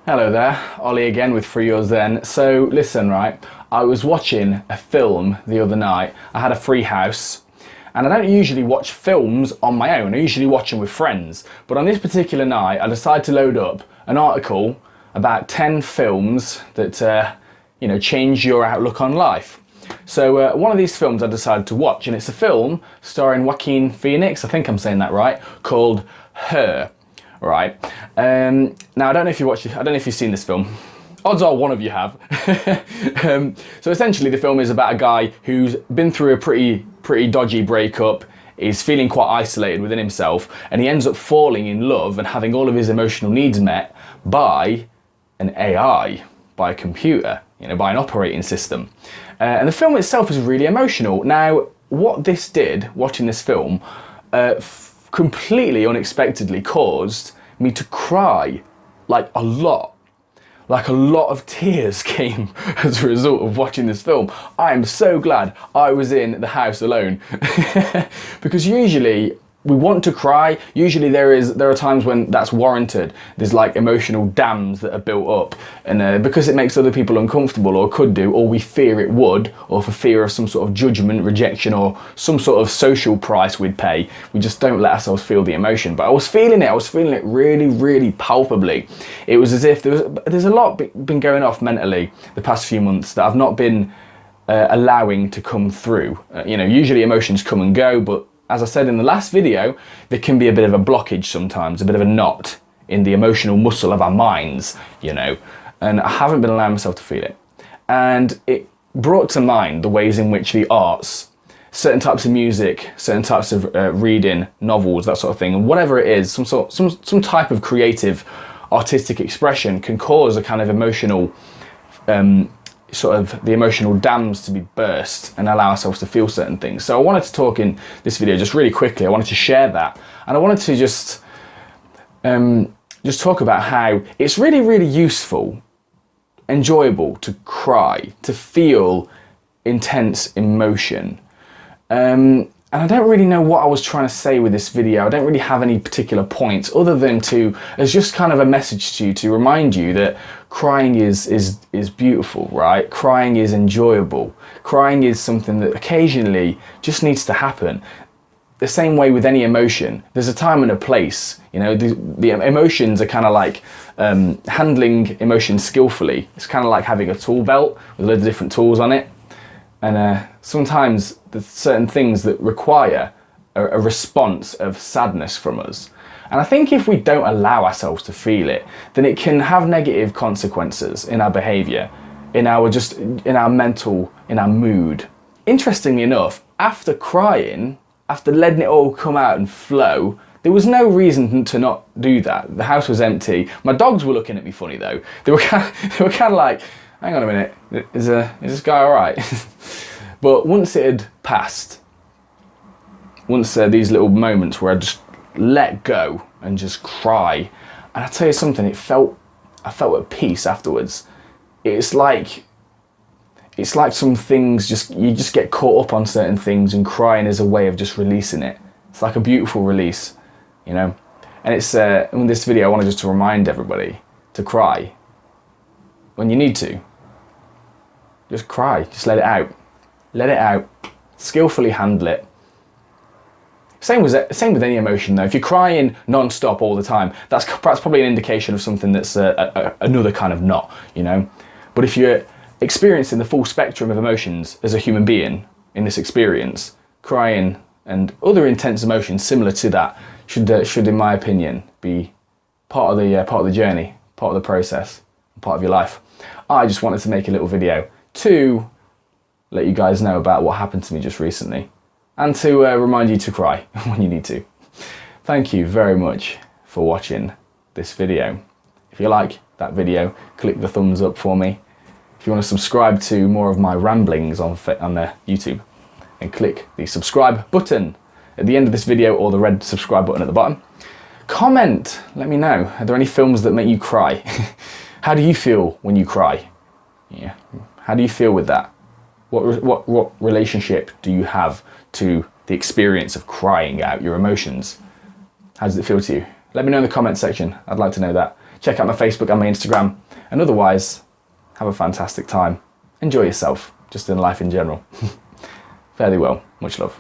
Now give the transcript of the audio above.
Hello there, Ollie again with For Yours Then. So listen, right, I was watching a film the other night. I had a free house and I don't usually watch films on my own. I usually watch them with friends. But on this particular night, I decided to load up an article about 10 films that, change your outlook on life. So one of these films I decided to watch, and it's a film starring Joaquin Phoenix, I think I'm saying that right, called Her. Right. Now I don't know if you watched it. I don't know if you've seen this film. Odds are one of you have. So essentially, the film is about a guy who's been through a pretty dodgy breakup. Is feeling quite isolated within himself, and he ends up falling in love and having all of his emotional needs met by an AI, by a computer, by an operating system. And the film itself is really emotional. Now, what this did, watching this film, completely unexpectedly caused me to cry like a lot of tears came as a result of watching this film. I am so glad I was in the house alone because usually we want to cry. Usually there are times when that's warranted. There's like emotional dams that are built up, and because it makes other people uncomfortable, or could do, or we fear it would, or for fear of some sort of judgment, rejection, or some sort of social price we'd pay, we just don't let ourselves feel the emotion. But I was feeling it really, really palpably. It was as if there's a lot been going off mentally the past few months that I've not been allowing to come through. Usually emotions come and go, but as I said in the last video, there can be a bit of a blockage sometimes, a bit of a knot in the emotional muscle of our minds, and I haven't been allowing myself to feel it. And it brought to mind the ways in which the arts, certain types of music, certain types of reading, novels, that sort of thing, and whatever it is, some type of creative, artistic expression can cause a kind of emotional the emotional dams to be burst and allow ourselves to feel certain things. So I wanted to talk in this video just really quickly. I wanted to share that, and I wanted to just talk about how it's really, really useful, enjoyable to cry, to feel intense emotion. And I don't really know what I was trying to say with this video. I don't really have any particular points other than as just kind of a message to you, to remind you that crying is beautiful, right? Crying is enjoyable. Crying is something that occasionally just needs to happen. The same way with any emotion, there's a time and a place. The emotions are kind of like handling emotions skillfully. It's kind of like having a tool belt with loads of different tools on it. And sometimes there's certain things that require a response of sadness from us. And I think if we don't allow ourselves to feel it, then it can have negative consequences in our behaviour, in our mental, in our mood. Interestingly enough, after crying, after letting it all come out and flow, there was no reason to not do that. The house was empty. My dogs were looking at me funny though. They were kind of like, hang on a minute, is this guy all right? But once it had passed, once these little moments where I just let go and just cry, and I tell you something, I felt at peace afterwards. It's like some things you just get caught up on certain things, and crying is a way of just releasing it. It's like a beautiful release, And it's in this video I wanted just to remind everybody to cry when you need to. Just cry, just let it out. Let it out, skillfully handle it. Same with any emotion though. If you're crying non-stop all the time, that's probably an indication of something that's another kind of knot, But if you're experiencing the full spectrum of emotions as a human being in this experience, crying and other intense emotions similar to that should in my opinion, be part of the journey, part of the process, part of your life. I just wanted to make a little video to let you guys know about what happened to me just recently, and to remind you to cry when you need to. Thank you very much for watching this video. If you like that video, click the thumbs up for me. If you want to subscribe to more of my ramblings on YouTube, then click the subscribe button at the end of this video, or the red subscribe button at the bottom. Comment, let me know, are there any films that make you cry? How do you feel when you cry? Yeah, how do you feel with that? What relationship do you have to the experience of crying out your emotions? How does it feel to you? Let me know in the comment section. I'd like to know that. check out my Facebook and my Instagram. And otherwise, have a fantastic time. Enjoy yourself, just in life in general. Fairly well. Much love.